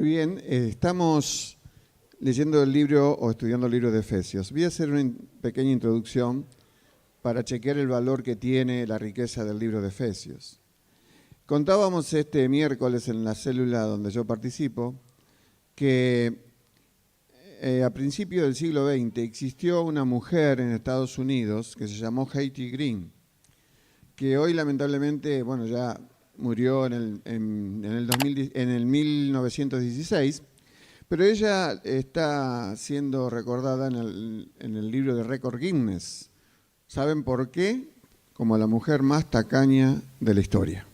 Muy bien, estamos leyendo el libro o estudiando el libro de Efesios. Voy a hacer una pequeña introducción para chequear el valor que tiene la riqueza del libro de Efesios. Contábamos este miércoles en la célula donde yo participo que a principios del siglo XX existió una mujer en Estados Unidos que se llamó Hattie Green, que hoy lamentablemente, ya murió en el 1916, pero ella está siendo recordada en el libro de récord Guinness. ¿Saben por qué? Como la mujer más tacaña de la historia.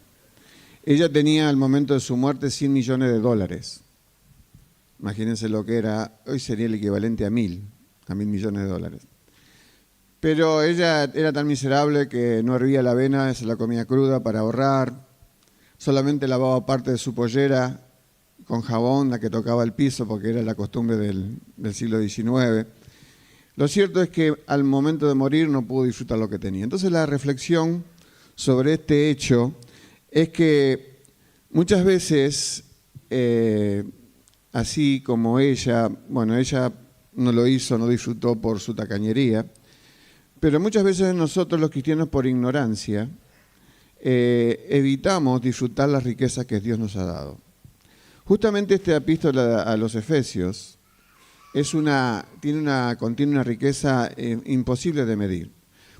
Ella tenía al momento de su muerte $100 millones. Imagínense lo que era, hoy sería el equivalente a $1.000 millones. Pero ella era tan miserable que no hervía la avena, se la comía cruda para ahorrar, solamente lavaba parte de su pollera con jabón, la que tocaba el piso, porque era la costumbre del siglo XIX. Lo cierto es que al momento de morir no pudo disfrutar lo que tenía. Entonces la reflexión sobre este hecho es que muchas veces, así como ella no lo hizo, no disfrutó por su tacañería, pero muchas veces nosotros los cristianos por ignorancia evitamos disfrutar las riquezas que Dios nos ha dado. Justamente esta epístola a los Efesios contiene una riqueza imposible de medir.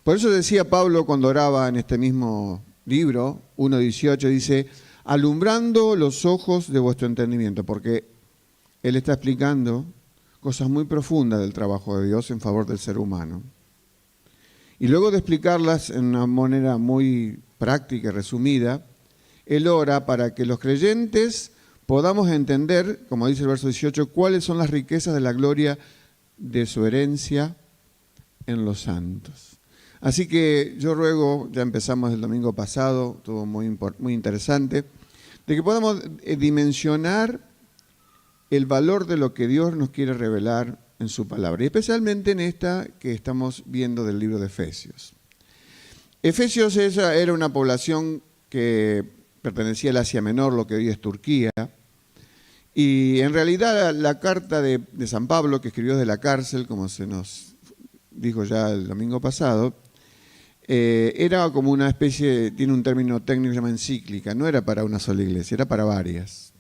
Por eso decía Pablo cuando oraba en este mismo libro, 1:18, dice, alumbrando los ojos de vuestro entendimiento, porque él está explicando cosas muy profundas del trabajo de Dios en favor del ser humano. Y luego de explicarlas en una manera muy práctica y resumida, él ora para que los creyentes podamos entender, como dice el verso 18, cuáles son las riquezas de la gloria de su herencia en los santos. Así que yo ruego, ya empezamos el domingo pasado, estuvo muy interesante, de que podamos dimensionar el valor de lo que Dios nos quiere revelar en su palabra, y especialmente en esta que estamos viendo del libro de Efesios. Efesios era una población que pertenecía al Asia Menor, lo que hoy es Turquía, y en realidad la carta de San Pablo, que escribió desde la cárcel, como se nos dijo ya el domingo pasado, era como una especie, tiene un término técnico que se llama encíclica, no era para una sola iglesia, era para varias.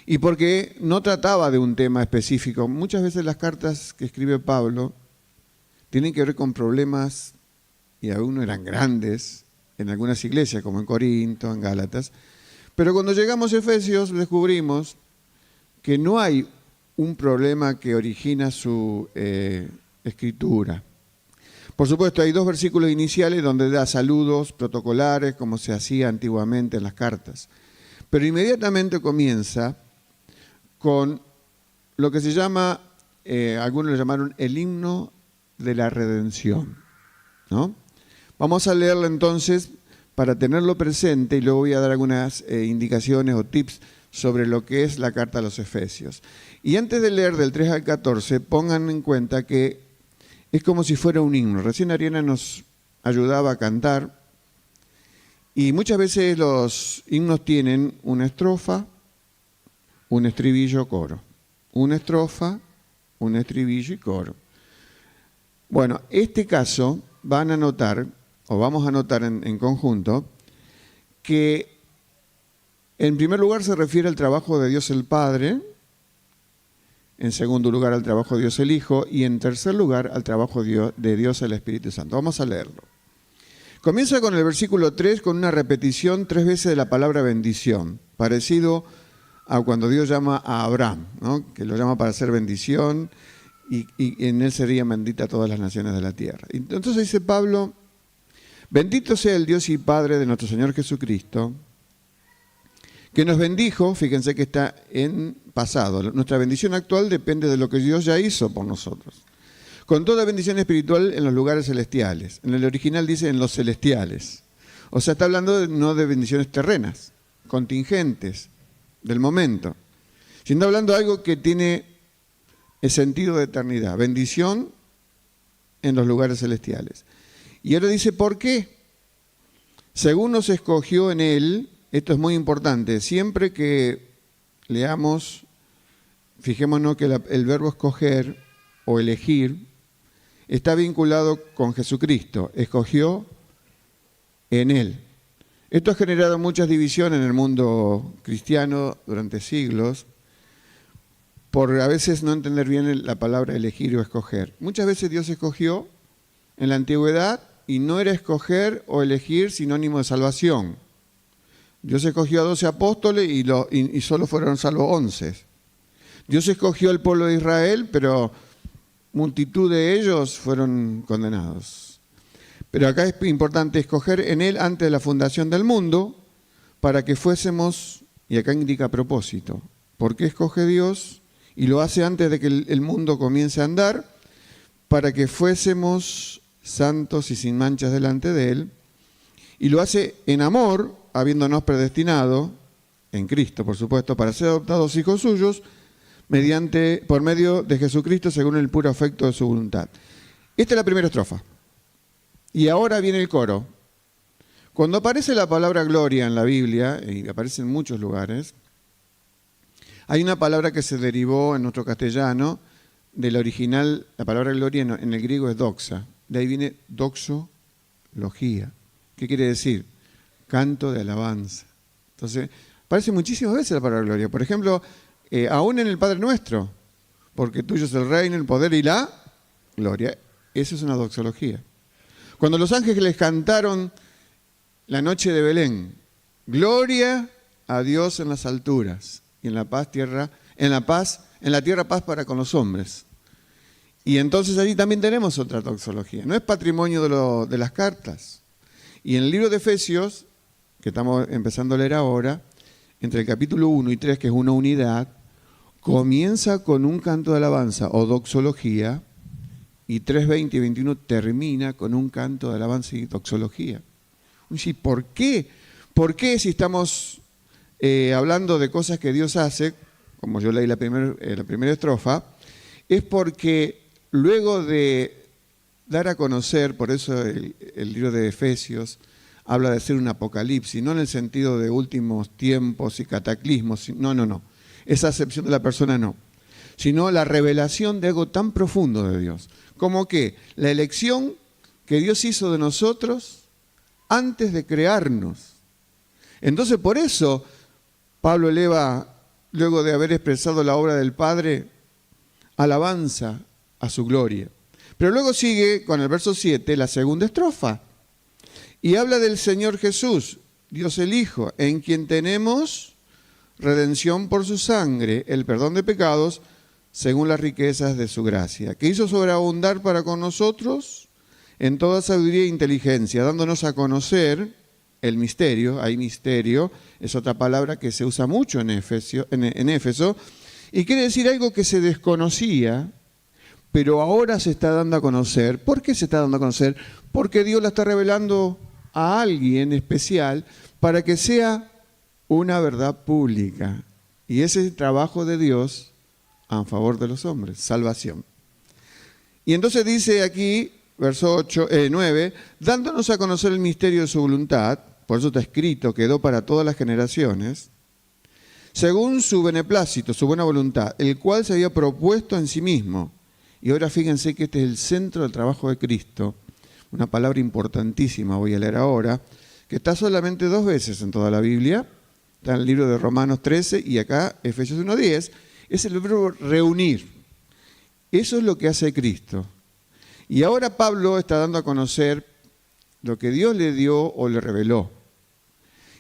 Y porque no trataba de un tema específico. Muchas veces las cartas que escribe Pablo tienen que ver con problemas, y algunos eran grandes, en algunas iglesias, como en Corinto, en Gálatas. Pero cuando llegamos a Efesios descubrimos que no hay un problema que origina su escritura. Por supuesto, hay 2 versículos iniciales donde da saludos protocolares, como se hacía antiguamente en las cartas. Pero inmediatamente comienza con lo que se llama, algunos lo llamaron el himno de la redención, ¿no? Vamos a leerlo entonces para tenerlo presente y luego voy a dar algunas indicaciones o tips sobre lo que es la carta a los Efesios. Y antes de leer del 3 al 14, pongan en cuenta que es como si fuera un himno. Recién Ariana nos ayudaba a cantar y muchas veces los himnos tienen una estrofa, un estribillo, coro. Una estrofa, un estribillo y coro. Bueno, este caso vamos a notar en conjunto, que en primer lugar se refiere al trabajo de Dios el Padre, en segundo lugar al trabajo de Dios el Hijo y en tercer lugar al trabajo de Dios el Espíritu Santo. Vamos a leerlo. Comienza con el versículo 3 con una repetición 3 veces de la palabra bendición, parecido a cuando Dios llama a Abraham, ¿no? Que lo llama para hacer bendición y en él serían benditas todas las naciones de la tierra. Entonces dice Pablo, bendito sea el Dios y Padre de nuestro Señor Jesucristo, que nos bendijo, fíjense que está en pasado, nuestra bendición actual depende de lo que Dios ya hizo por nosotros, con toda bendición espiritual en los lugares celestiales. En el original dice en los celestiales, o sea, está hablando no de bendiciones terrenas, contingentes, del momento, sino hablando de algo que tiene el sentido de eternidad, bendición en los lugares celestiales. Y ahora dice, ¿por qué? Según nos escogió en él, esto es muy importante, siempre que leamos, fijémonos que el verbo escoger o elegir está vinculado con Jesucristo. Escogió en Él. Esto ha generado muchas divisiones en el mundo cristiano durante siglos, por a veces no entender bien la palabra elegir o escoger. Muchas veces Dios escogió en la antigüedad y no era escoger o elegir sinónimo de salvación. Dios escogió a 12 apóstoles y solo fueron salvos 11. Dios escogió al pueblo de Israel, pero multitud de ellos fueron condenados. Pero acá es importante escoger en Él antes de la fundación del mundo para que fuésemos, y acá indica propósito, ¿por qué escoge Dios? Y lo hace antes de que el mundo comience a andar, para que fuésemos santos y sin manchas delante de Él, y lo hace en amor, habiéndonos predestinado, en Cristo por supuesto, para ser adoptados hijos suyos, por medio de Jesucristo según el puro afecto de su voluntad. Esta es la primera estrofa. Y ahora viene el coro. Cuando aparece la palabra gloria en la Biblia, y aparece en muchos lugares, hay una palabra que se derivó en nuestro castellano del original, la palabra gloria en el griego es doxa. De ahí viene doxología. ¿Qué quiere decir? Canto de alabanza. Entonces, aparece muchísimas veces la palabra gloria. Por ejemplo, aún en el Padre Nuestro, porque tuyo es el reino, el poder y la gloria. Eso es una doxología. Cuando los ángeles cantaron la noche de Belén, gloria a Dios en las alturas y en la tierra paz para con los hombres. Y entonces allí también tenemos otra doxología. No es patrimonio de las cartas. Y en el libro de Efesios, que estamos empezando a leer ahora, entre el capítulo 1 y 3, que es una unidad, comienza con un canto de alabanza o doxología, y 3, 20 y 21 termina con un canto de alabanza y doxología. ¿Y por qué? ¿Por qué si estamos hablando de cosas que Dios hace, como yo leí la primera estrofa, es porque luego de dar a conocer, por eso el libro de Efesios habla de ser un apocalipsis, no en el sentido de últimos tiempos y cataclismos, no. Esa acepción de la persona no, sino la revelación de algo tan profundo de Dios, como que la elección que Dios hizo de nosotros antes de crearnos. Entonces por eso Pablo eleva, luego de haber expresado la obra del Padre, alabanza a su gloria. Pero luego sigue con el verso 7, la segunda estrofa, y habla del Señor Jesús, Dios el Hijo, en quien tenemos redención por su sangre, el perdón de pecados, según las riquezas de su gracia, que hizo sobreabundar para con nosotros en toda sabiduría e inteligencia, dándonos a conocer el misterio. Hay misterio, es otra palabra que se usa mucho en Éfeso, y quiere decir algo que se desconocía, pero ahora se está dando a conocer. ¿Por qué se está dando a conocer? Porque Dios la está revelando a alguien especial para que sea una verdad pública. Y ese es el trabajo de Dios a favor de los hombres, salvación. Y entonces dice aquí, verso 9, dándonos a conocer el misterio de su voluntad, por eso está escrito, quedó para todas las generaciones, según su beneplácito, su buena voluntad, el cual se había propuesto en sí mismo. Y ahora fíjense que este es el centro del trabajo de Cristo, una palabra importantísima, voy a leer ahora, que está solamente 2 veces en toda la Biblia, está en el libro de Romanos 13 y acá Efesios 1:10, es el verbo reunir. Eso es lo que hace Cristo. Y ahora Pablo está dando a conocer lo que Dios le dio o le reveló.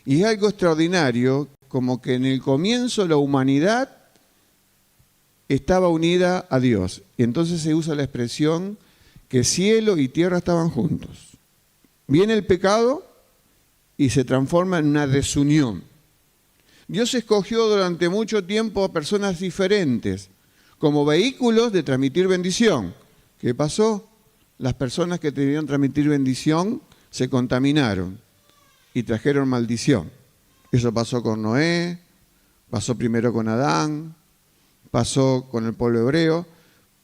Y es algo extraordinario, como que en el comienzo la humanidad estaba unida a Dios. Y entonces se usa la expresión que cielo y tierra estaban juntos. Viene el pecado y se transforma en una desunión. Dios escogió durante mucho tiempo a personas diferentes como vehículos de transmitir bendición. ¿Qué pasó? Las personas que debían transmitir bendición se contaminaron y trajeron maldición. Eso pasó con Noé, pasó primero con Adán, pasó con el pueblo hebreo,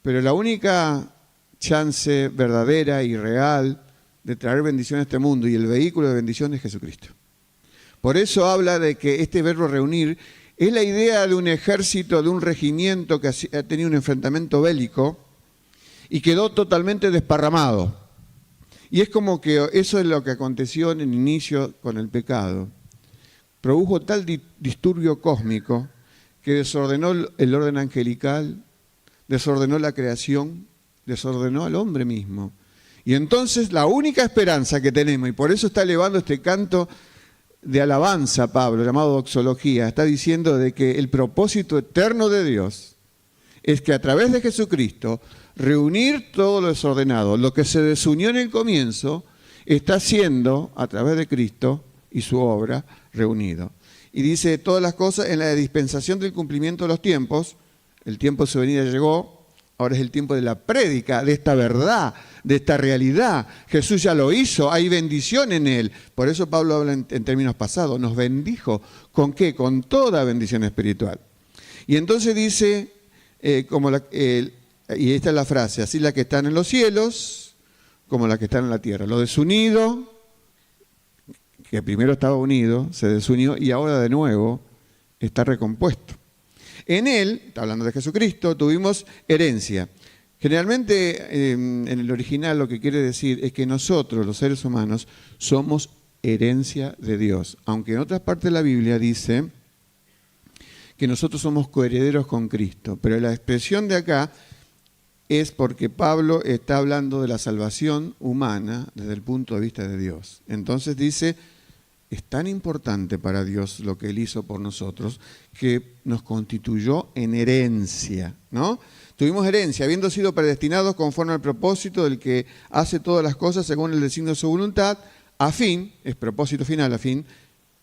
pero la única chance verdadera y real de traer bendición a este mundo y el vehículo de bendición es Jesucristo. Por eso habla de que este verbo reunir Es la idea de un ejército, de un regimiento que ha tenido un enfrentamiento bélico y quedó totalmente desparramado. Y es como que eso es lo que aconteció en el inicio con el pecado. Produjo tal disturbio cósmico que desordenó el orden angelical, desordenó la creación, desordenó al hombre mismo. Y entonces la única esperanza que tenemos, y por eso está elevando este canto de alabanza Pablo, llamado doxología, está diciendo de que el propósito eterno de Dios es que a través de Jesucristo reunir todo lo desordenado, lo que se desunió en el comienzo, está siendo a través de Cristo y su obra reunido. Y dice todas las cosas en la dispensación del cumplimiento de los tiempos. El tiempo de su venida llegó, ahora es el tiempo de la prédica, de esta verdad, de esta realidad. Jesús ya lo hizo, hay bendición en Él. Por eso Pablo habla en términos pasados, nos bendijo. ¿Con qué? Con toda bendición espiritual. Y entonces dice, y esta es la frase, así la que están en los cielos como la que están en la tierra. Lo desunido, que primero estaba unido, se desunió y ahora de nuevo está recompuesto. En Él, está hablando de Jesucristo, tuvimos herencia. Generalmente en el original lo que quiere decir es que nosotros, los seres humanos, somos herencia de Dios. Aunque en otras partes de la Biblia dice que nosotros somos coherederos con Cristo. Pero la expresión de acá es porque Pablo está hablando de la salvación humana desde el punto de vista de Dios. Entonces dice, es tan importante para Dios lo que Él hizo por nosotros que nos constituyó en herencia, ¿no? Tuvimos herencia, habiendo sido predestinados conforme al propósito del que hace todas las cosas según el designio de su voluntad, a fin, es propósito final, a fin,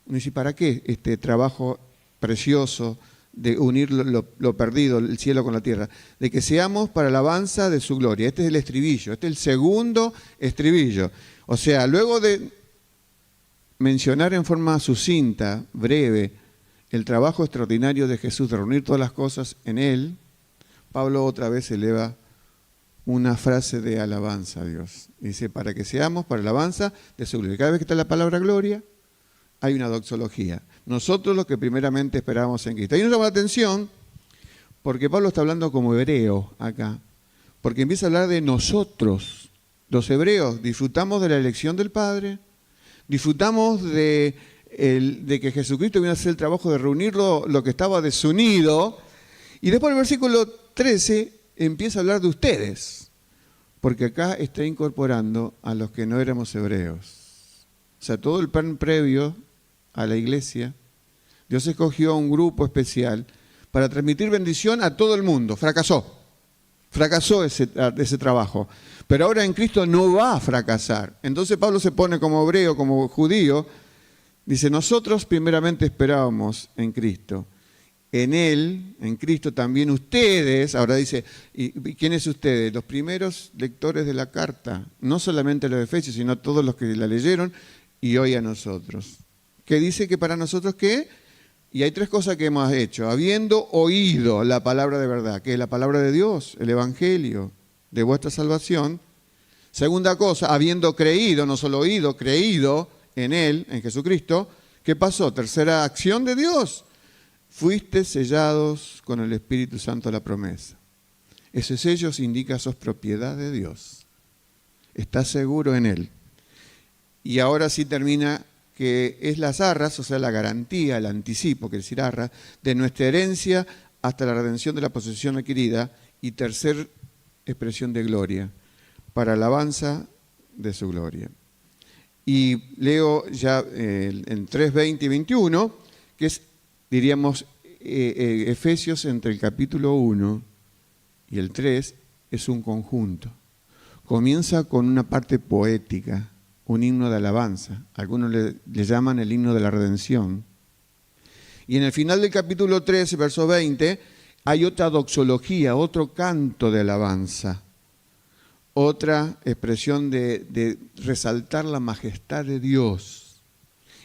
uno dice, ¿para qué este trabajo precioso de unir lo perdido, el cielo con la tierra? De que seamos para alabanza de su gloria. Este es el estribillo, este es el segundo estribillo. O sea, luego de mencionar en forma sucinta, breve, el trabajo extraordinario de Jesús de reunir todas las cosas en Él, Pablo otra vez eleva una frase de alabanza a Dios. Dice, para que seamos para alabanza de su gloria. Cada vez que está la palabra gloria, hay una doxología. Nosotros los que primeramente esperábamos en Cristo. Ahí nos llama la atención, porque Pablo está hablando como hebreo acá, porque empieza a hablar de nosotros, los hebreos, disfrutamos de la elección del Padre, disfrutamos de que Jesucristo vino a hacer el trabajo de reunir lo que estaba desunido, y después el versículo 13 empieza a hablar de ustedes, porque acá está incorporando a los que no éramos hebreos. O sea, todo el plan previo a la iglesia, Dios escogió a un grupo especial para transmitir bendición a todo el mundo. Fracasó ese trabajo. Pero ahora en Cristo no va a fracasar. Entonces Pablo se pone como hebreo, como judío, dice, nosotros primeramente esperábamos en Cristo. En Él, en Cristo también ustedes, ahora dice, ¿y quiénes ustedes? Los primeros lectores de la carta, no solamente los Efesios, sino todos los que la leyeron y hoy a nosotros. Que dice que para nosotros, ¿qué? Y hay tres cosas que hemos hecho. Habiendo oído la palabra de verdad, que es la palabra de Dios, el Evangelio de vuestra salvación. Segunda cosa, habiendo creído, no solo oído, creído en Él, en Jesucristo. ¿Qué pasó? Tercera acción de Dios. Fuiste sellados con el Espíritu Santo de la promesa. Ese sello indica sos propiedad de Dios. Estás seguro en Él. Y ahora sí termina que es las arras, o sea, la garantía, el anticipo, que decir arras, de nuestra herencia hasta la redención de la posesión adquirida. Y tercer expresión de gloria, para alabanza de su gloria. Y leo ya en 3, 20 y 21, que es, diríamos, Efesios entre el capítulo 1 y el 3, es un conjunto. Comienza con una parte poética, un himno de alabanza. Algunos le llaman el himno de la redención. Y en el final del capítulo 3, verso 20, hay otra doxología, otro canto de alabanza, otra expresión de resaltar la majestad de Dios.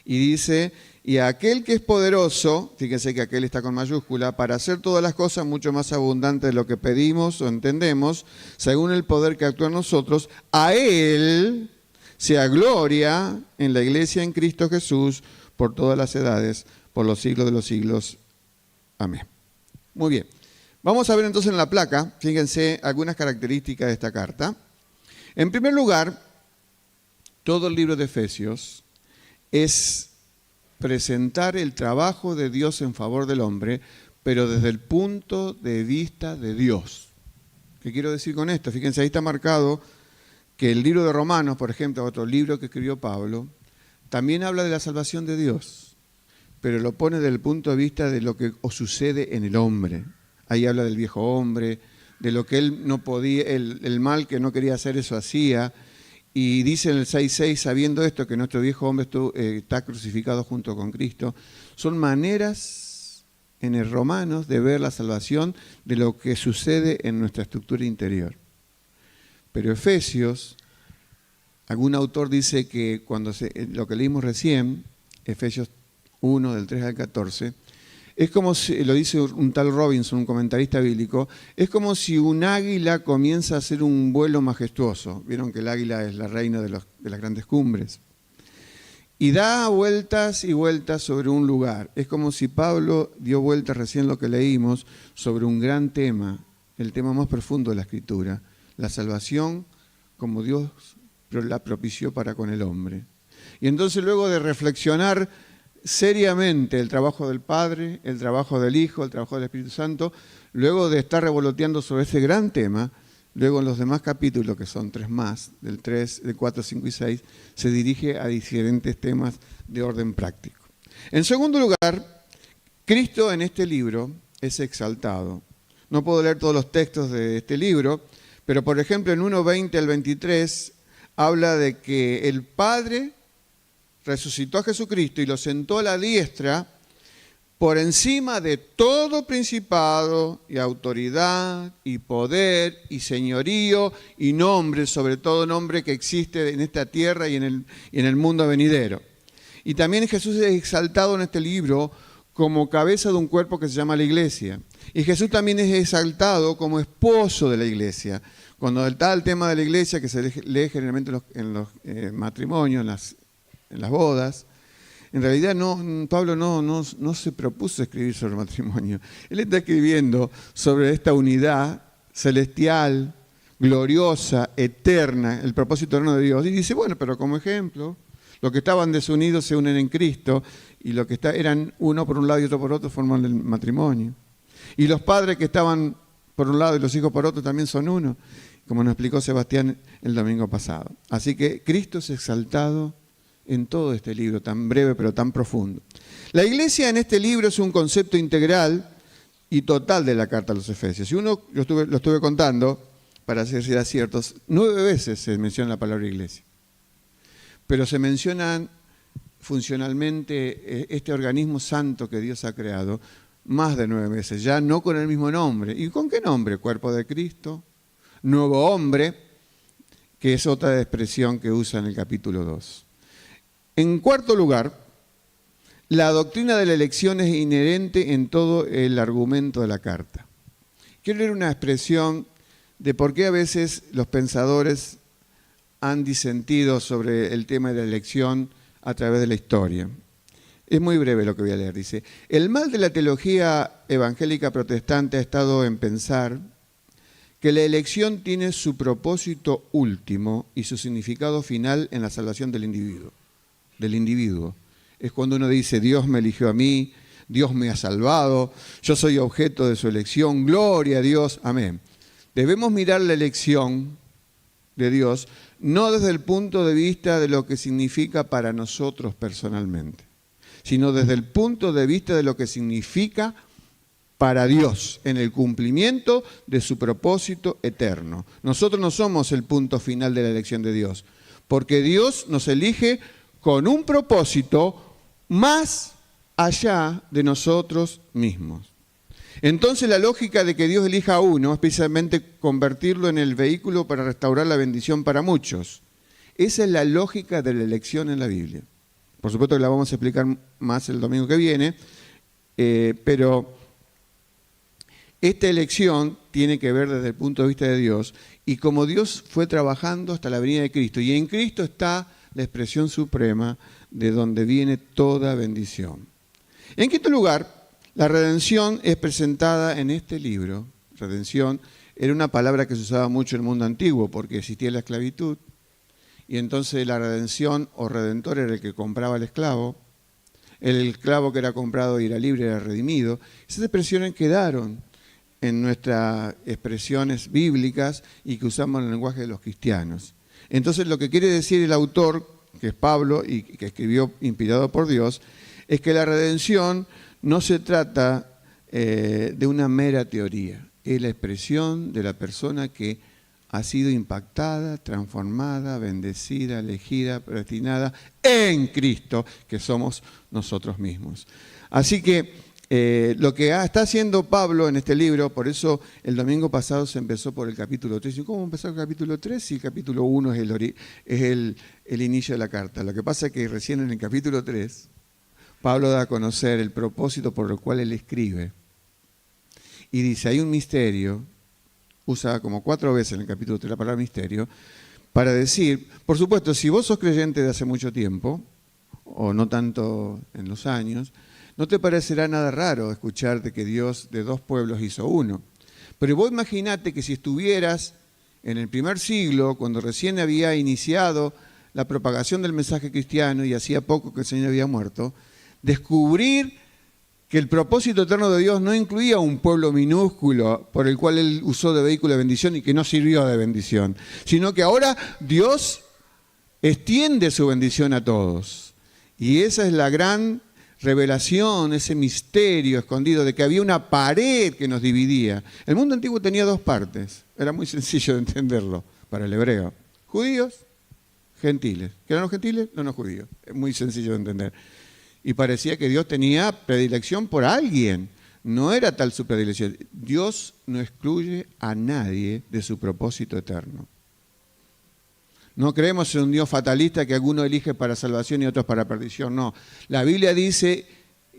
Y dice, y a aquel que es poderoso, fíjense que aquel está con mayúscula, para hacer todas las cosas mucho más abundantes de lo que pedimos o entendemos, según el poder que actúa en nosotros, a Él sea gloria en la iglesia en Cristo Jesús por todas las edades, por los siglos de los siglos. Amén. Muy bien. Vamos a ver entonces en la placa, fíjense, algunas características de esta carta. En primer lugar, todo el libro de Efesios es presentar el trabajo de Dios en favor del hombre, pero desde el punto de vista de Dios. ¿Qué quiero decir con esto? Fíjense, ahí está marcado que el libro de Romanos, por ejemplo, otro libro que escribió Pablo, también habla de la salvación de Dios, pero lo pone desde el punto de vista de lo que sucede en el hombre. Ahí habla del viejo hombre, de lo que él no podía, el mal que no quería hacer, eso hacía. Y dice en el 6.6, sabiendo esto, que nuestro viejo hombre está crucificado junto con Cristo. Son maneras en el Romanos de ver la salvación de lo que sucede en nuestra estructura interior. Pero Efesios, algún autor dice que lo que leímos recién, Efesios 1, del 3 al 14, es como si, lo dice un tal Robinson, un comentarista bíblico, es como si un águila comienza a hacer un vuelo majestuoso. Vieron que el águila es la reina de las grandes cumbres. Y da vueltas y vueltas sobre un lugar. Es como si Pablo dio vueltas recién lo que leímos sobre un gran tema, el tema más profundo de la Escritura, la salvación como Dios la propició para con el hombre. Y entonces luego de reflexionar seriamente el trabajo del Padre, el trabajo del Hijo, el trabajo del Espíritu Santo, luego de estar revoloteando sobre ese gran tema, luego en los demás capítulos, que son 3 más, del 4, 5 y 6, se dirige a diferentes temas de orden práctico. En segundo lugar, Cristo en este libro es exaltado. No puedo leer todos los textos de este libro, pero por ejemplo en 1:20 al 23 habla de que el Padre resucitó a Jesucristo y lo sentó a la diestra por encima de todo principado y autoridad y poder y señorío y nombre, sobre todo nombre que existe en esta tierra y en el mundo venidero. Y también Jesús es exaltado en este libro como cabeza de un cuerpo que se llama la iglesia. Y Jesús también es exaltado como esposo de la iglesia. Cuando está el tema de la iglesia, que se lee generalmente en los matrimonios, en las bodas, en realidad Pablo no se propuso escribir sobre el matrimonio. Él está escribiendo sobre esta unidad celestial, gloriosa, eterna, el propósito eterno de Dios. Y dice, bueno, pero como ejemplo, los que estaban desunidos se unen en Cristo y los que eran uno por un lado y otro por otro forman el matrimonio. Y los padres que estaban por un lado y los hijos por otro también son uno, como nos explicó Sebastián el domingo pasado. Así que Cristo es exaltado en todo este libro, tan breve pero tan profundo. La iglesia en este libro es un concepto integral y total de la carta a los Efesios. Si uno lo estuve contando, para ser ciertos, 9 veces se menciona la palabra iglesia. Pero se mencionan funcionalmente este organismo santo que Dios ha creado más de 9 veces, ya no con el mismo nombre. ¿Y con qué nombre? Cuerpo de Cristo, nuevo hombre, que es otra expresión que usa en el capítulo 2. En cuarto lugar, la doctrina de la elección es inherente en todo el argumento de la carta. Quiero leer una expresión de por qué a veces los pensadores han disentido sobre el tema de la elección a través de la historia. Es muy breve lo que voy a leer. Dice, el mal de la teología evangélica protestante ha estado en pensar que la elección tiene su propósito último y su significado final en la salvación del individuo. Es cuando uno dice, Dios me eligió a mí, Dios me ha salvado, yo soy objeto de su elección, gloria a Dios, amén. Debemos mirar la elección de Dios no desde el punto de vista de lo que significa para nosotros personalmente, sino desde el punto de vista de lo que significa para Dios en el cumplimiento de su propósito eterno. Nosotros no somos el punto final de la elección de Dios, porque Dios nos elige con un propósito más allá de nosotros mismos. Entonces la lógica de que Dios elija a uno es precisamente convertirlo en el vehículo para restaurar la bendición para muchos. Esa es la lógica de la elección en la Biblia. Por supuesto que la vamos a explicar más el domingo que viene, pero esta elección tiene que ver desde el punto de vista de Dios y como Dios fue trabajando hasta la venida de Cristo. Y en Cristo está la expresión suprema de donde viene toda bendición. En quinto lugar, La redención es presentada en este libro. Redención era una palabra que se usaba mucho en el mundo antiguo porque existía la esclavitud. Y entonces la redención o redentor era el que compraba al esclavo. El esclavo que era comprado y era libre era redimido. Esas expresiones quedaron en nuestras expresiones bíblicas y que usamos en el lenguaje de los cristianos. Entonces lo que quiere decir el autor, que es Pablo y que escribió inspirado por Dios, es que la redención no se trata de una mera teoría, es la expresión de la persona que ha sido impactada, transformada, bendecida, elegida, predestinada en Cristo, que somos nosotros mismos. Así que lo que está haciendo Pablo en este libro, por eso el domingo pasado se empezó por el capítulo 3. ¿Y cómo empezó el capítulo 3? Si el capítulo 1 es el inicio de la carta. Lo que pasa es que recién en el capítulo 3, Pablo da a conocer el propósito por el cual él escribe. Y dice, hay un misterio, usa como 4 veces en el capítulo 3 la palabra misterio, para decir, por supuesto, si vos sos creyente de hace mucho tiempo, o no tanto en los años, no te parecerá nada raro escucharte que Dios de 2 pueblos hizo uno. Pero vos imaginate que si estuvieras en el primer siglo, cuando recién había iniciado la propagación del mensaje cristiano y hacía poco que el Señor había muerto, descubrir que el propósito eterno de Dios no incluía un pueblo minúsculo por el cual Él usó de vehículo de bendición y que no sirvió de bendición, sino que ahora Dios extiende su bendición a todos. Y esa es la gran revelación, ese misterio escondido de que había una pared que nos dividía. El mundo antiguo tenía 2 partes, era muy sencillo de entenderlo para el hebreo. Judíos, gentiles. ¿Qué eran los gentiles? No, judíos. Es muy sencillo de entender. Y parecía que Dios tenía predilección por alguien. No era tal su predilección. Dios no excluye a nadie de su propósito eterno. No creemos en un Dios fatalista que alguno elige para salvación y otros para perdición. No. La Biblia dice,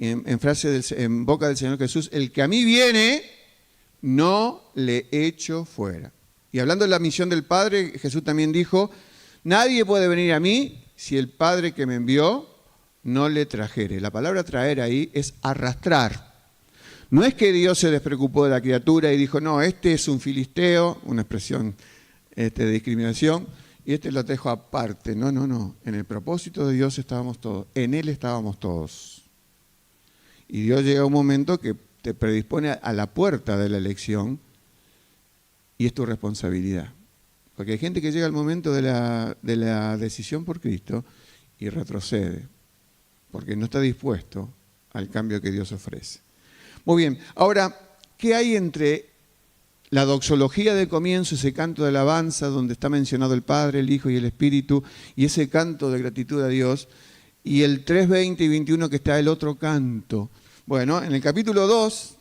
en boca del Señor Jesús, el que a mí viene, no le echo fuera. Y hablando de la misión del Padre, Jesús también dijo, nadie puede venir a mí si el Padre que me envió no le trajere. La palabra traer ahí es arrastrar. No es que Dios se despreocupó de la criatura y dijo, no, este es un filisteo, una expresión de discriminación, y este lo dejo aparte. No. En el propósito de Dios estábamos todos. En Él estábamos todos. Y Dios llega a un momento que te predispone a la puerta de la elección y es tu responsabilidad. Porque hay gente que llega al momento de la decisión por Cristo y retrocede. Porque no está dispuesto al cambio que Dios ofrece. Muy bien, ahora, ¿qué hay entre la doxología del comienzo, ese canto de alabanza donde está mencionado el Padre, el Hijo y el Espíritu, y ese canto de gratitud a Dios, y el 3, 20 y 21 que está el otro canto? Bueno, en el capítulo 2,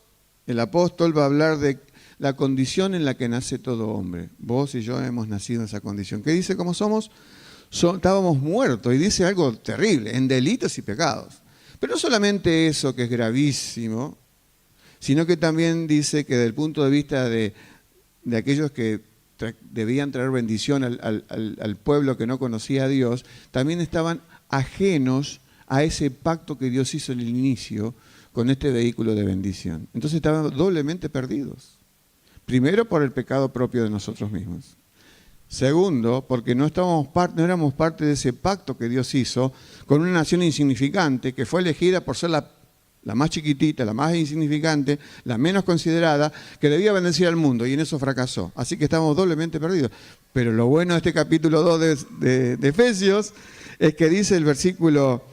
el apóstol va a hablar de la condición en la que nace todo hombre. Vos y yo hemos nacido en esa condición. ¿Qué dice cómo somos? Estábamos muertos, y dice algo terrible, en delitos y pecados. Pero no solamente eso, que es gravísimo, sino que también dice que desde el punto de vista de aquellos que debían traer bendición al pueblo que no conocía a Dios, también estaban ajenos a ese pacto que Dios hizo en el inicio con este vehículo de bendición. Entonces estaban doblemente perdidos. Primero, por el pecado propio de nosotros mismos. Segundo, porque no éramos parte de ese pacto que Dios hizo con una nación insignificante que fue elegida por ser la más chiquitita, la más insignificante, la menos considerada, que debía bendecir al mundo, y en eso fracasó. Así que estamos doblemente perdidos. Pero lo bueno de este capítulo 2 de Efesios es que dice el versículo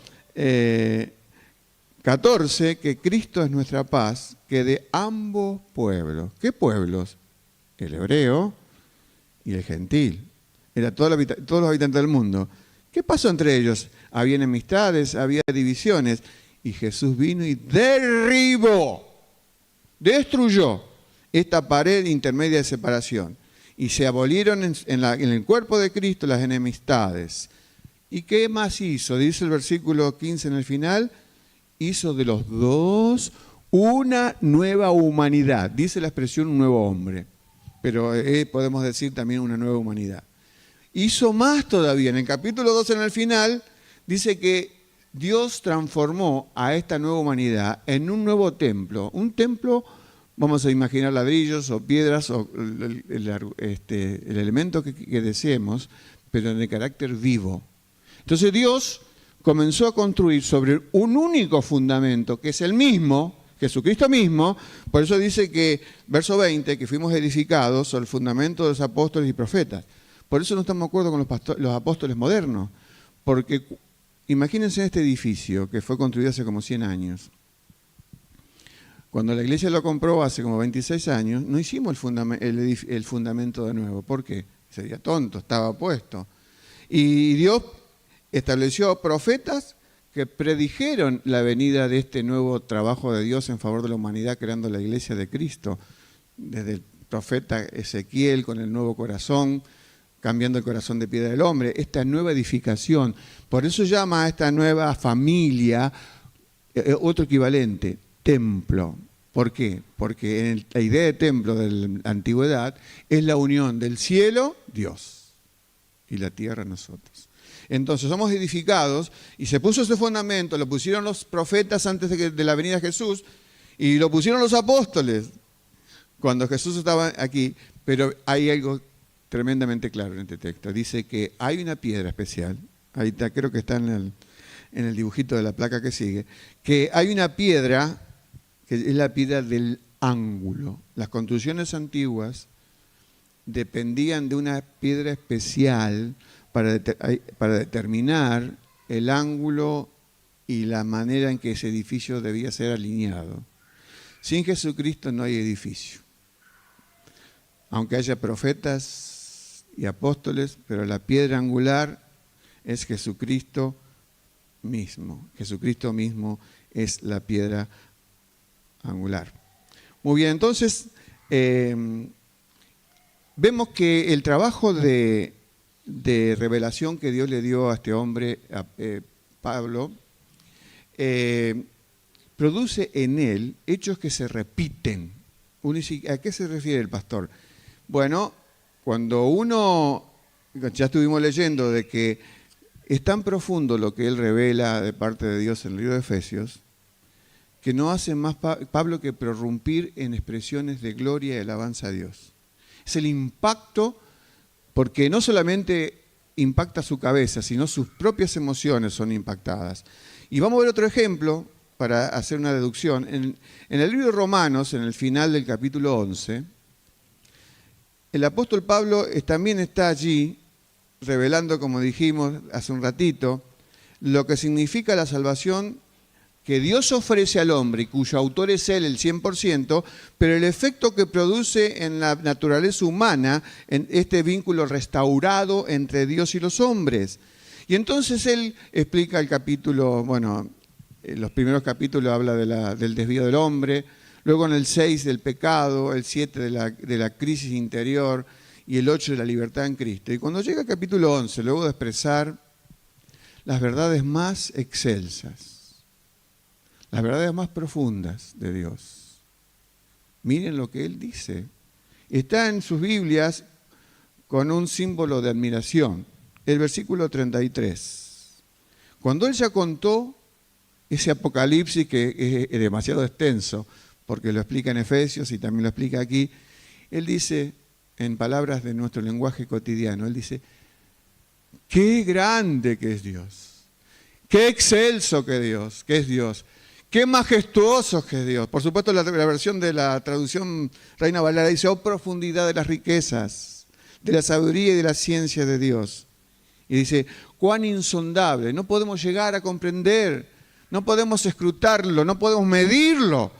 14 que Cristo es nuestra paz, que de ambos pueblos. ¿Qué pueblos? El hebreo y el gentil. Era todos los habitantes del mundo. ¿Qué pasó entre ellos? Había enemistades, había divisiones. Y Jesús vino y derribó, destruyó esta pared intermedia de separación. Y se abolieron en el cuerpo de Cristo las enemistades. ¿Y qué más hizo? Dice el versículo 15 en el final, hizo de los dos una nueva humanidad. Dice la expresión un nuevo hombre, pero podemos decir también una nueva humanidad. Hizo más todavía. En el capítulo 2 en el final dice que Dios transformó a esta nueva humanidad en un nuevo templo. Un templo, vamos a imaginar ladrillos o piedras o el elemento que deseemos, pero en el carácter vivo. Entonces Dios comenzó a construir sobre un único fundamento, que es el mismo, Jesucristo mismo. Por eso dice que, verso 20, que fuimos edificados sobre el fundamento de los apóstoles y profetas. Por eso no estamos de acuerdo con los apóstoles modernos, porque imagínense este edificio que fue construido hace como 100 años. Cuando la iglesia lo compró hace como 26 años, no hicimos el fundamento de nuevo. ¿Por qué? Sería tonto, estaba puesto. Y Dios estableció profetas que predijeron la venida de este nuevo trabajo de Dios en favor de la humanidad, creando la iglesia de Cristo. Desde el profeta Ezequiel con el nuevo corazón, cambiando el corazón de piedra del hombre, esta nueva edificación. Por eso llama a esta nueva familia otro equivalente, templo. ¿Por qué? Porque la idea de templo de la antigüedad es la unión del cielo, Dios, y la tierra, nosotros. Entonces somos edificados y se puso ese fundamento, lo pusieron los profetas antes de la venida de Jesús y lo pusieron los apóstoles cuando Jesús estaba aquí. Pero hay algo tremendamente claro en este texto. Dice que hay una piedra especial, ahí está, creo que está en el dibujito de la placa que sigue, que hay una piedra que es la piedra del ángulo. Las construcciones antiguas dependían de una piedra especial para determinar el ángulo y la manera en que ese edificio debía ser alineado. Sin Jesucristo no hay edificio. Aunque haya profetas y apóstoles, pero la piedra angular es Jesucristo mismo. Jesucristo mismo es la piedra angular. Muy bien, entonces vemos que el trabajo de revelación que Dios le dio a este hombre, a Pablo, produce en él hechos que se repiten. ¿A qué se refiere el pastor? Bueno, cuando uno, ya estuvimos leyendo de que es tan profundo lo que él revela de parte de Dios en el libro de Efesios, que no hace más Pablo que prorrumpir en expresiones de gloria y alabanza a Dios. Es el impacto, porque no solamente impacta su cabeza, sino sus propias emociones son impactadas. Y vamos a ver otro ejemplo para hacer una deducción. En el libro de Romanos, en el final del capítulo 11, el apóstol Pablo también está allí revelando, como dijimos hace un ratito, lo que significa la salvación que Dios ofrece al hombre y cuyo autor es Él, el 100%, pero el efecto que produce en la naturaleza humana, en este vínculo restaurado entre Dios y los hombres. Y entonces él explica el capítulo, bueno, en los primeros capítulos habla del desvío del hombre, luego en el 6 del pecado, el 7 de la crisis interior y el 8 de la libertad en Cristo. Y cuando llega al capítulo 11, luego de expresar las verdades más excelsas, las verdades más profundas de Dios. Miren lo que él dice. Está en sus Biblias con un símbolo de admiración. El versículo 33. Cuando él ya contó ese apocalipsis que es demasiado extenso, porque lo explica en Efesios y también lo explica aquí, él dice, en palabras de nuestro lenguaje cotidiano, él dice, qué grande que es Dios, qué excelso que es Dios. Qué majestuoso que es Dios. Por supuesto, la versión de la traducción Reina Valera dice, oh profundidad de las riquezas, de la sabiduría y de la ciencia de Dios. Y dice, cuán insondable, no podemos llegar a comprender, no podemos escrutarlo, no podemos medirlo.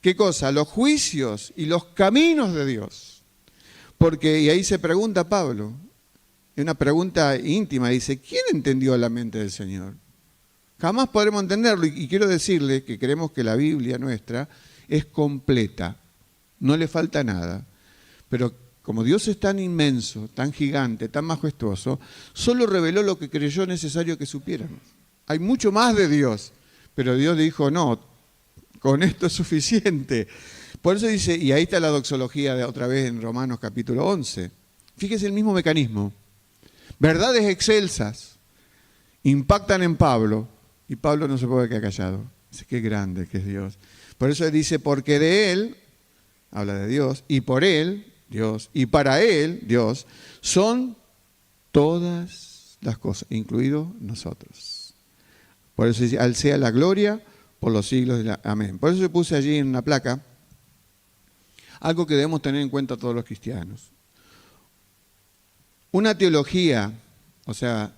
¿Qué cosa? Los juicios y los caminos de Dios. Porque, y ahí se pregunta Pablo, es una pregunta íntima, dice, ¿quién entendió la mente del Señor? Jamás podremos entenderlo y quiero decirle que creemos que la Biblia nuestra es completa, no le falta nada. Pero como Dios es tan inmenso, tan gigante, tan majestuoso, solo reveló lo que creyó necesario que supiéramos. Hay mucho más de Dios, pero Dios dijo, no, con esto es suficiente. Por eso dice, y ahí está la doxología de otra vez en Romanos capítulo 11. Fíjese el mismo mecanismo. Verdades excelsas impactan en Pablo. Y Pablo no se puede quedar callado. Dice, qué grande que es Dios. Por eso dice, porque de Él, habla de Dios, y por Él, Dios, y para Él, Dios, son todas las cosas, incluidos nosotros. Por eso dice, al sea la gloria por los siglos. Amén. Por eso yo puse allí en una placa algo que debemos tener en cuenta todos los cristianos. Una teología, o sea,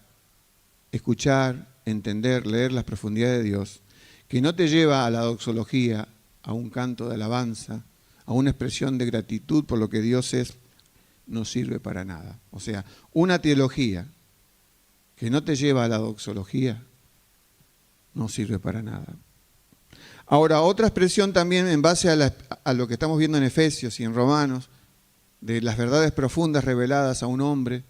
escuchar, entender, leer las profundidades de Dios, que no te lleva a la doxología, a un canto de alabanza, a una expresión de gratitud por lo que Dios es, no sirve para nada. O sea, una teología que no te lleva a la doxología, no sirve para nada. Ahora, otra expresión también en base a lo que estamos viendo en Efesios y en Romanos, de las verdades profundas reveladas a un hombre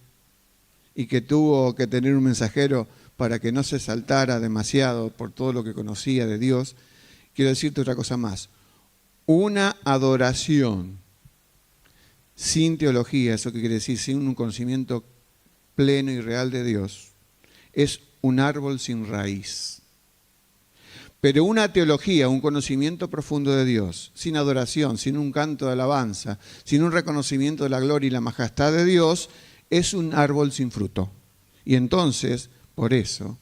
y que tuvo que tener un mensajero para que no se saltara demasiado por todo lo que conocía de Dios. Quiero decirte otra cosa más. Una adoración sin teología, eso que quiere decir sin un conocimiento pleno y real de Dios, es un árbol sin raíz. Pero una teología, un conocimiento profundo de Dios, sin adoración, sin un canto de alabanza, sin un reconocimiento de la gloria y la majestad de Dios, es un árbol sin fruto. Y entonces, por eso,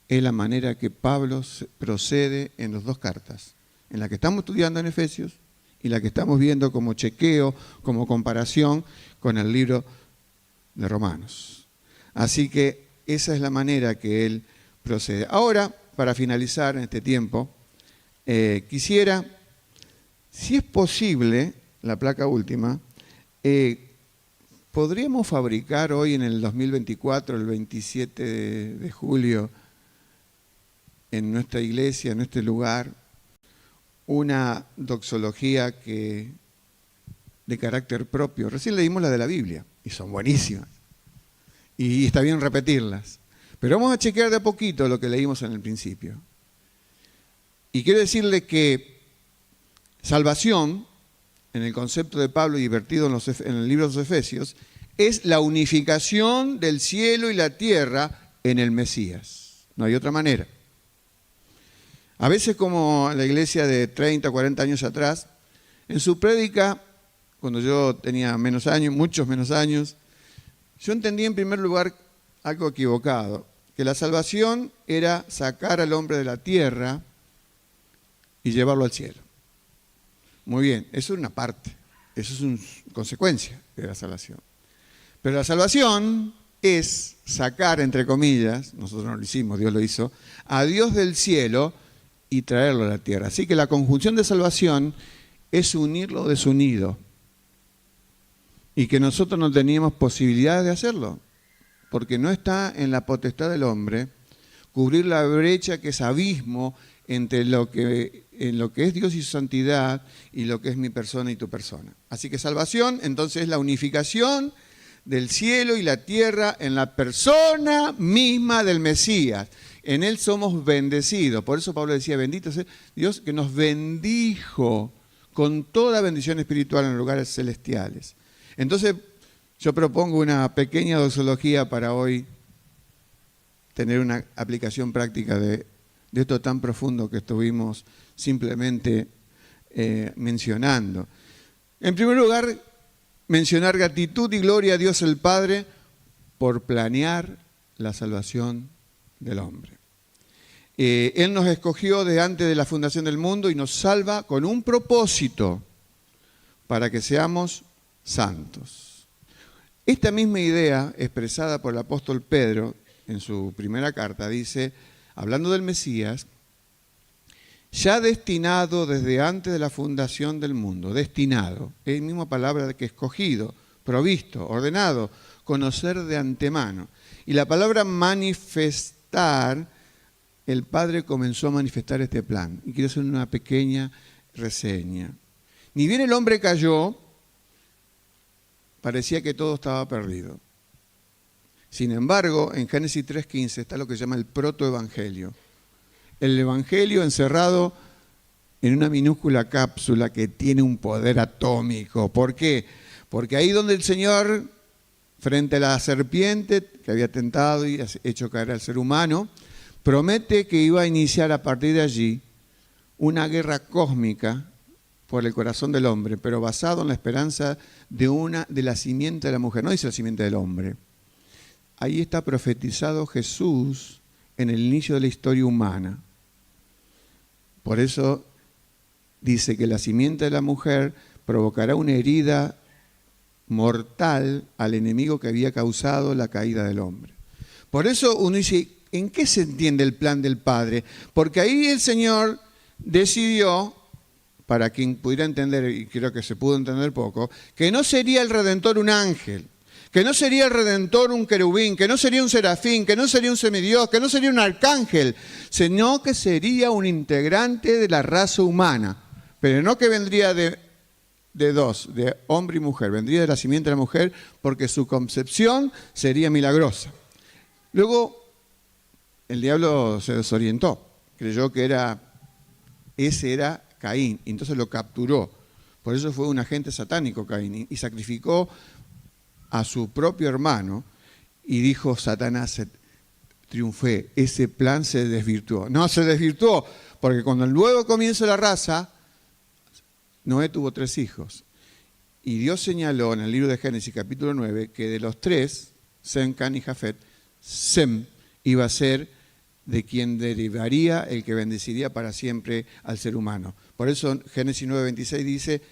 es la manera que Pablo procede en las dos cartas, en la que estamos estudiando en Efesios y la que estamos viendo como chequeo, como comparación con el libro de Romanos. Así que esa es la manera que él procede. Ahora, para finalizar en este tiempo, quisiera, si es posible, la placa última, ¿podríamos fabricar hoy en el 2024, el 27 de julio, en nuestra iglesia, en este lugar, una doxología de carácter propio? Recién leímos la de la Biblia y son buenísimas. Y está bien repetirlas. Pero vamos a chequear de a poquito lo que leímos en el principio. Y quiero decirle que salvación, en el concepto de Pablo y vertido en el libro de los Efesios, es la unificación del cielo y la tierra en el Mesías. No hay otra manera. A veces, como la iglesia de 30, 40 años atrás, en su prédica, cuando yo tenía menos años, muchos menos años, yo entendí en primer lugar algo equivocado, que la salvación era sacar al hombre de la tierra y llevarlo al cielo. Muy bien, eso es una parte, eso es una consecuencia de la salvación. Pero la salvación es sacar, entre comillas, nosotros no lo hicimos, Dios lo hizo, a Dios del cielo y traerlo a la tierra. Así que la conjunción de salvación es unir lo desunido y que nosotros no teníamos posibilidad de hacerlo, porque no está en la potestad del hombre cubrir la brecha que es abismo entre en lo que es Dios y su santidad y lo que es mi persona y tu persona. Así que salvación, entonces, es la unificación del cielo y la tierra en la persona misma del Mesías. En Él somos bendecidos. Por eso Pablo decía, bendito sea Dios que nos bendijo con toda bendición espiritual en los lugares celestiales. Entonces, yo propongo una pequeña doxología para hoy tener una aplicación práctica de esto tan profundo que estuvimos simplemente mencionando. En primer lugar, mencionar gratitud y gloria a Dios el Padre por planear la salvación del hombre. Él nos escogió de antes de la fundación del mundo y nos salva con un propósito para que seamos santos. Esta misma idea expresada por el apóstol Pedro en su primera carta dice, hablando del Mesías, ya destinado desde antes de la fundación del mundo, destinado, es la misma palabra que escogido, provisto, ordenado, conocer de antemano. Y la palabra manifestar, el Padre comenzó a manifestar este plan. Y quiero hacer una pequeña reseña. Ni bien el hombre cayó, parecía que todo estaba perdido. Sin embargo, en Génesis 3:15 está lo que se llama el protoevangelio. El evangelio encerrado en una minúscula cápsula que tiene un poder atómico. ¿Por qué? Porque ahí donde el Señor, frente a la serpiente que había tentado y hecho caer al ser humano, promete que iba a iniciar a partir de allí una guerra cósmica por el corazón del hombre, pero basado en la esperanza de la simiente de la mujer. No dice la simiente del hombre. Ahí está profetizado Jesús en el inicio de la historia humana. Por eso dice que la simiente de la mujer provocará una herida mortal al enemigo que había causado la caída del hombre. Por eso uno dice, ¿en qué se entiende el plan del Padre? Porque ahí el Señor decidió, para quien pudiera entender, y creo que se pudo entender poco, que no sería el Redentor un ángel, que no sería el Redentor un querubín, que no sería un serafín, que no sería un semidios, que no sería un arcángel, sino que sería un integrante de la raza humana, pero no que vendría de dos, de hombre y mujer, vendría de la simiente de la mujer porque su concepción sería milagrosa. Luego el diablo se desorientó, creyó que ese era Caín, y entonces lo capturó. Por eso fue un agente satánico Caín, y sacrificó a su propio hermano, y dijo Satanás, triunfé, ese plan se desvirtuó. No, se desvirtuó, porque cuando luego comienza la raza, Noé tuvo 3 hijos. Y Dios señaló en el libro de Génesis capítulo 9 que de los 3, Sem, Can y Jafet, Sem iba a ser de quien derivaría el que bendeciría para siempre al ser humano. Por eso Génesis 9:26 dice,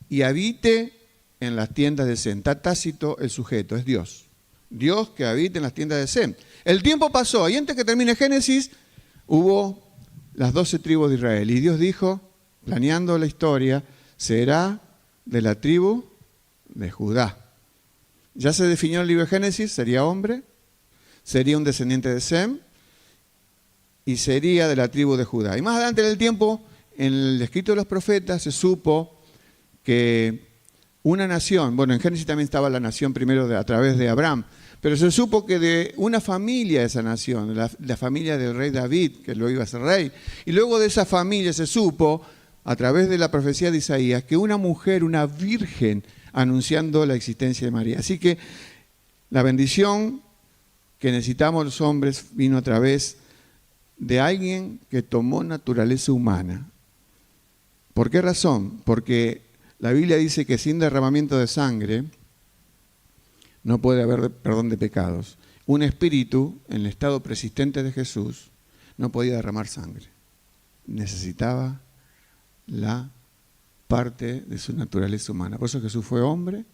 y habite en las tiendas de Sem. Está tácito el sujeto, es Dios. Dios que habite en las tiendas de Sem. El tiempo pasó y antes que termine Génesis hubo las 12 tribus de Israel. Y Dios dijo, planeando la historia, será de la tribu de Judá. Ya se definió el libro de Génesis, sería hombre, sería un descendiente de Sem y sería de la tribu de Judá. Y más adelante en el tiempo, en el escrito de los profetas, se supo que una nación, bueno, en Génesis también estaba la nación primero a través de Abraham, pero se supo que de una familia de esa nación, la familia del rey David, que luego iba a ser rey, y luego de esa familia se supo, a través de la profecía de Isaías, que una mujer, una virgen, anunciando la existencia de María. Así que la bendición que necesitamos los hombres vino a través de alguien que tomó naturaleza humana. ¿Por qué razón? Porque la Biblia dice que sin derramamiento de sangre no puede haber perdón de pecados. Un espíritu, en el estado persistente de Jesús, no podía derramar sangre. Necesitaba la parte de su naturaleza humana. Por eso Jesús fue hombre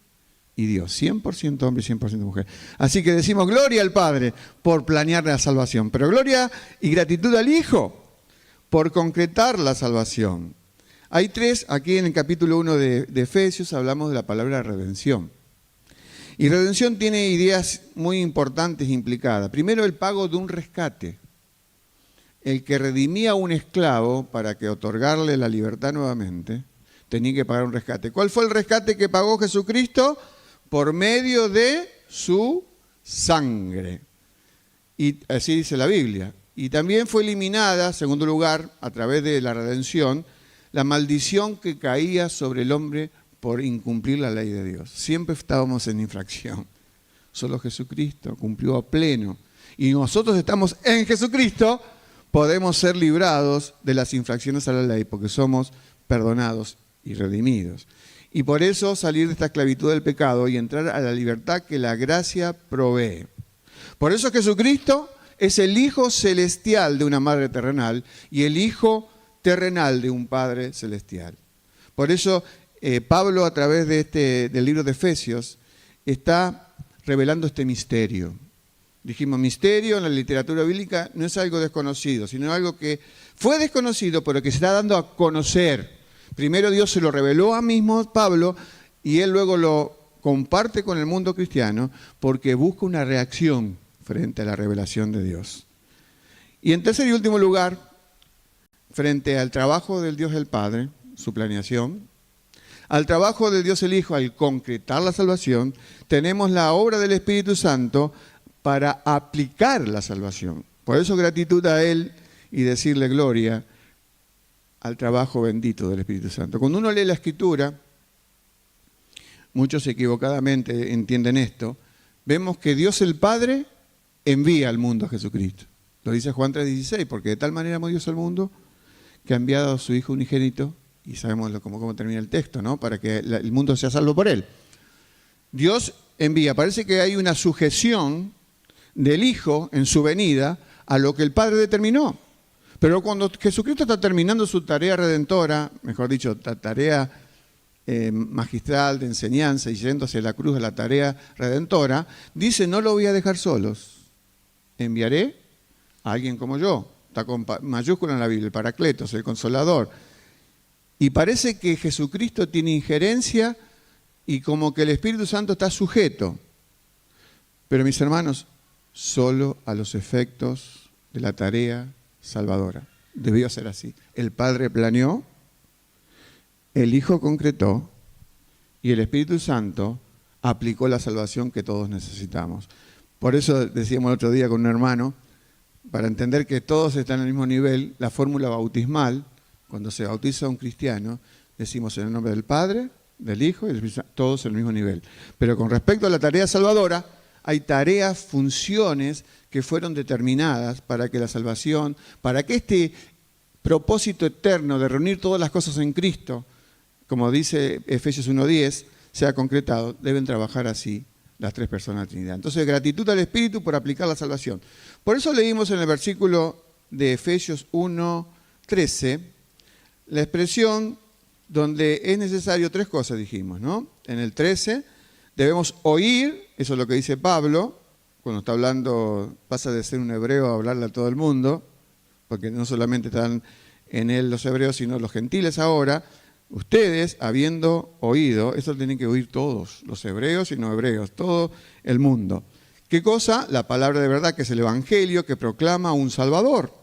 y Dios, 100% hombre y 100% mujer. Así que decimos gloria al Padre por planear la salvación, pero gloria y gratitud al Hijo por concretar la salvación. Hay 3, aquí en el capítulo 1 de Efesios hablamos de la palabra redención. Y redención tiene ideas muy importantes implicadas. Primero, el pago de un rescate. El que redimía a un esclavo para que otorgarle la libertad nuevamente, tenía que pagar un rescate. ¿Cuál fue el rescate que pagó Jesucristo? Por medio de su sangre. Y así dice la Biblia. Y también fue eliminada, segundo lugar, a través de la redención, la maldición que caía sobre el hombre por incumplir la ley de Dios. Siempre estábamos en infracción. Solo Jesucristo cumplió a pleno. Y nosotros estamos en Jesucristo, podemos ser librados de las infracciones a la ley, porque somos perdonados y redimidos. Y por eso salir de esta esclavitud del pecado y entrar a la libertad que la gracia provee. Por eso Jesucristo es el Hijo celestial de una madre terrenal y el Hijo terrenal de un Padre celestial. Por eso Pablo, a través del libro de Efesios, está revelando este misterio. Dijimos, misterio en la literatura bíblica no es algo desconocido, sino algo que fue desconocido, pero que se está dando a conocer. Primero Dios se lo reveló a mismo Pablo y él luego lo comparte con el mundo cristiano porque busca una reacción frente a la revelación de Dios. Y en tercer y último lugar, frente al trabajo del Dios el Padre, su planeación, al trabajo del Dios el Hijo, al concretar la salvación, tenemos la obra del Espíritu Santo para aplicar la salvación. Por eso gratitud a Él y decirle gloria al trabajo bendito del Espíritu Santo. Cuando uno lee la Escritura, muchos equivocadamente entienden esto, vemos que Dios el Padre envía al mundo a Jesucristo. Lo dice Juan 3:16, porque de tal manera amó Dios al mundo que ha enviado a su Hijo unigénito, y sabemos cómo termina el texto, ¿no? Para que el mundo sea salvo por él. Dios envía, parece que hay una sujeción del Hijo en su venida a lo que el Padre determinó. Pero cuando Jesucristo está terminando su tarea redentora, mejor dicho, tarea magistral de enseñanza y yendo hacia la cruz de la tarea redentora, dice: no lo voy a dejar solos, enviaré a alguien como yo. Está con mayúscula en la Biblia, el Paracletos, el Consolador. Y parece que Jesucristo tiene injerencia y como que el Espíritu Santo está sujeto. Pero mis hermanos, solo a los efectos de la tarea salvadora. Debió ser así. El Padre planeó, el Hijo concretó y el Espíritu Santo aplicó la salvación que todos necesitamos. Por eso decíamos el otro día con un hermano, para entender que todos están al mismo nivel, la fórmula bautismal, cuando se bautiza a un cristiano, decimos en el nombre del Padre, del Hijo y del Espíritu Santo, todos al mismo nivel. Pero con respecto a la tarea salvadora, hay tareas, funciones que fueron determinadas para que la salvación, para que este propósito eterno de reunir todas las cosas en Cristo, como dice Efesios 1:10, sea concretado. Deben trabajar así las tres personas de la Trinidad. Entonces, gratitud al Espíritu por aplicar la salvación. Por eso leímos en el versículo de Efesios 1:13 la expresión donde es necesario tres cosas, dijimos, ¿no? En el 13 debemos oír, eso es lo que dice Pablo, cuando está hablando, pasa de ser un hebreo a hablarle a todo el mundo, porque no solamente están en él los hebreos, sino los gentiles ahora. Ustedes, habiendo oído, eso tienen que oír todos, los hebreos y no hebreos, todo el mundo. ¿Qué cosa? La palabra de verdad, que es el Evangelio, que proclama un Salvador.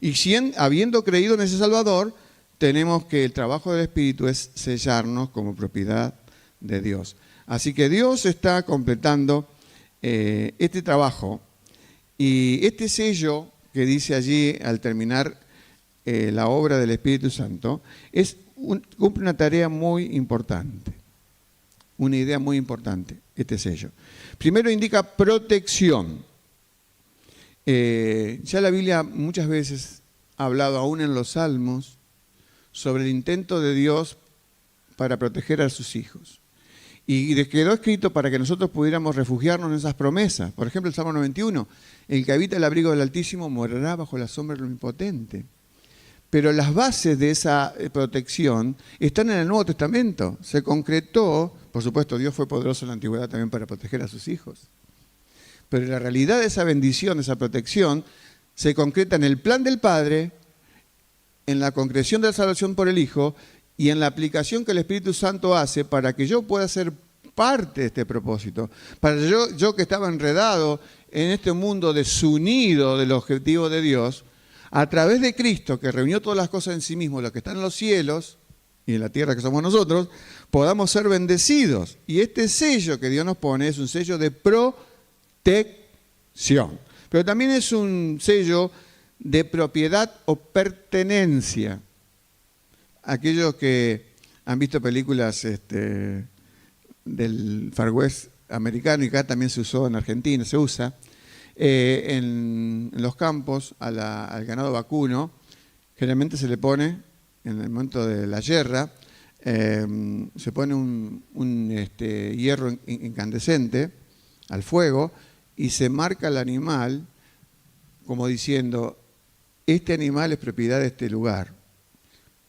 Y habiendo creído en ese Salvador, tenemos que el trabajo del Espíritu es sellarnos como propiedad de Dios. Así que Dios está completando este trabajo, y este sello que dice allí al terminar la obra del Espíritu Santo cumple una tarea muy importante, una idea muy importante, este sello. Primero indica protección. Ya la Biblia muchas veces ha hablado, aún en los Salmos, sobre el intento de Dios para proteger a sus hijos. Y quedó escrito para que nosotros pudiéramos refugiarnos en esas promesas. Por ejemplo, el Salmo 91, el que habita el abrigo del Altísimo morará bajo la sombra del Omnipotente. Pero las bases de esa protección están en el Nuevo Testamento. Se concretó, por supuesto, Dios fue poderoso en la antigüedad también para proteger a sus hijos. Pero la realidad de esa bendición, de esa protección, se concreta en el plan del Padre, en la concreción de la salvación por el Hijo y en la aplicación que el Espíritu Santo hace para que yo pueda ser parte de este propósito. Para yo que estaba enredado en este mundo desunido del objetivo de Dios, a través de Cristo, que reunió todas las cosas en sí mismo, lo que está en los cielos y en la tierra que somos nosotros, podamos ser bendecidos. Y este sello que Dios nos pone es un sello de protección. Pero también es un sello de propiedad o pertenencia. Aquellos que han visto películas del Far West americano, y acá también se usó en Argentina, se usa, en los campos al ganado vacuno, generalmente se le pone, en el momento de la yerra, se pone un hierro incandescente al fuego y se marca al animal como diciendo: este animal es propiedad de este lugar.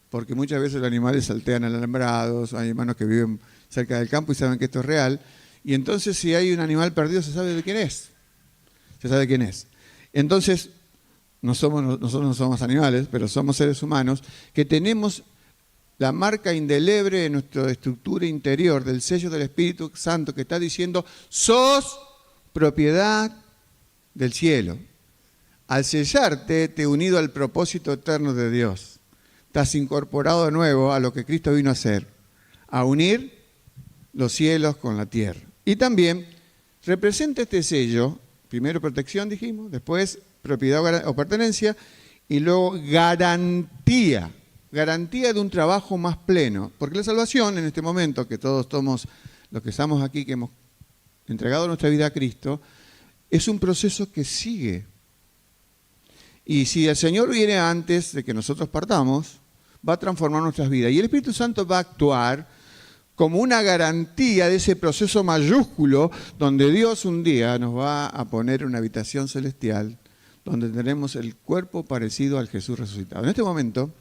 Porque muchas veces los animales saltean alambrados, hay hermanos que viven cerca del campo y saben que esto es real. Y entonces, si hay un animal perdido, se sabe de quién es. Se sabe quién es. Entonces, nosotros no somos animales, pero somos seres humanos que tenemos la marca indeleble en nuestra estructura interior del sello del Espíritu Santo que está diciendo: sos propiedad del cielo. Al sellarte, te he unido al propósito eterno de Dios. Estás incorporado de nuevo a lo que Cristo vino a hacer, a unir los cielos con la tierra. Y también representa este sello, primero protección dijimos, después propiedad o pertenencia, y luego garantía de un trabajo más pleno. Porque la salvación, en este momento, que todos somos los que estamos aquí, que hemos entregado nuestra vida a Cristo, es un proceso que sigue. Y si el Señor viene antes de que nosotros partamos, va a transformar nuestras vidas. Y el Espíritu Santo va a actuar como una garantía de ese proceso mayúsculo donde Dios un día nos va a poner una habitación celestial donde tenemos el cuerpo parecido al Jesús resucitado. En este momento,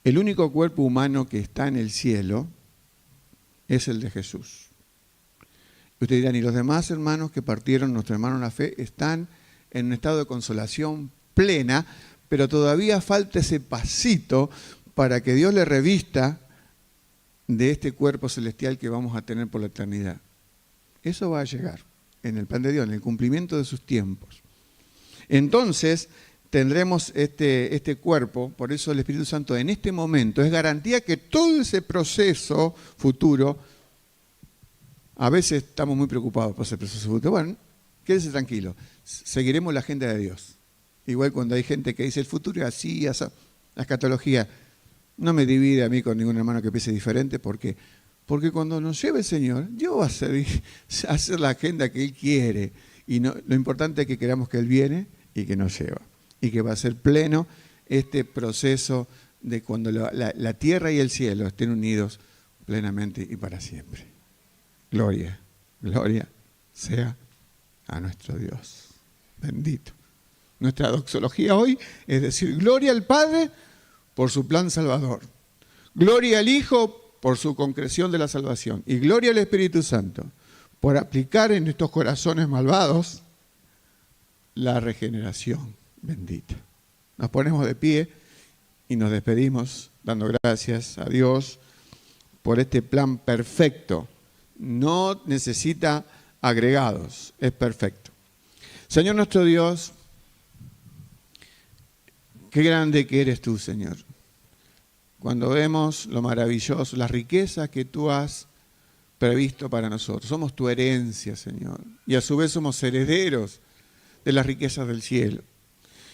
el único cuerpo humano que está en el cielo es el de Jesús. Ustedes dirán, ¿y los demás hermanos que partieron, nuestros hermanos en la fe, están en un estado de consolación plena, pero todavía falta ese pasito para que Dios le revista de este cuerpo celestial que vamos a tener por la eternidad? Eso va a llegar en el plan de Dios, en el cumplimiento de sus tiempos. Entonces tendremos este cuerpo, por eso el Espíritu Santo en este momento es garantía que todo ese proceso futuro, a veces estamos muy preocupados por ese proceso futuro, bueno, quédese tranquilo, seguiremos la agenda de Dios. Igual cuando hay gente que dice el futuro es así, esa, la escatología, no me divide a mí con ningún hermano que piense diferente, porque cuando nos lleve el Señor, Dios va a hacer la agenda que Él quiere, y no, lo importante es que queramos que Él viene y que nos lleva, y que va a ser pleno este proceso de cuando la tierra y el cielo estén unidos plenamente y para siempre. Gloria, gloria sea a nuestro Dios. Bendito. Nuestra doxología hoy es decir, gloria al Padre por su plan salvador. Gloria al Hijo por su concreción de la salvación. Y gloria al Espíritu Santo por aplicar en estos corazones malvados la regeneración bendita. Nos ponemos de pie y nos despedimos dando gracias a Dios por este plan perfecto. No necesita agregados, es perfecto. Señor nuestro Dios, qué grande que eres tú, Señor. Cuando vemos lo maravilloso, las riquezas que tú has previsto para nosotros. Somos tu herencia, Señor. Y a su vez somos herederos de las riquezas del cielo.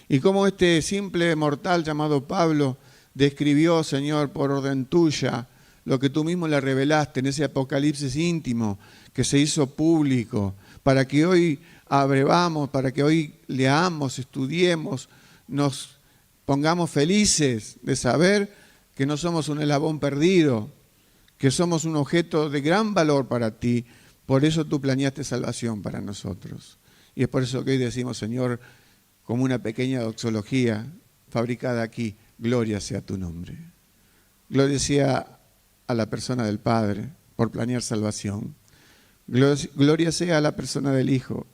Y como este simple mortal llamado Pablo describió, Señor, por orden tuya, lo que tú mismo le revelaste en ese apocalipsis íntimo que se hizo público, para que hoy abrevamos, para que hoy leamos, estudiemos, nos pongamos felices de saber que no somos un eslabón perdido, que somos un objeto de gran valor para ti. Por eso tú planeaste salvación para nosotros. Y es por eso que hoy decimos, Señor, como una pequeña doxología fabricada aquí, gloria sea tu nombre. Gloria sea a la persona del Padre por planear salvación. Gloria sea a la persona del Hijo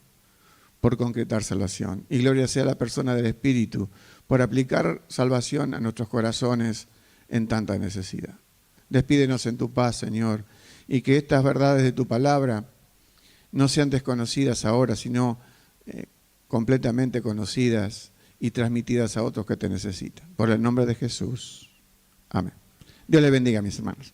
por concretar salvación. Y gloria sea a la persona del Espíritu por aplicar salvación a nuestros corazones en tanta necesidad. Despídenos en tu paz, Señor, y que estas verdades de tu palabra no sean desconocidas ahora, sino completamente conocidas y transmitidas a otros que te necesitan. Por el nombre de Jesús. Amén. Dios les bendiga, mis hermanos.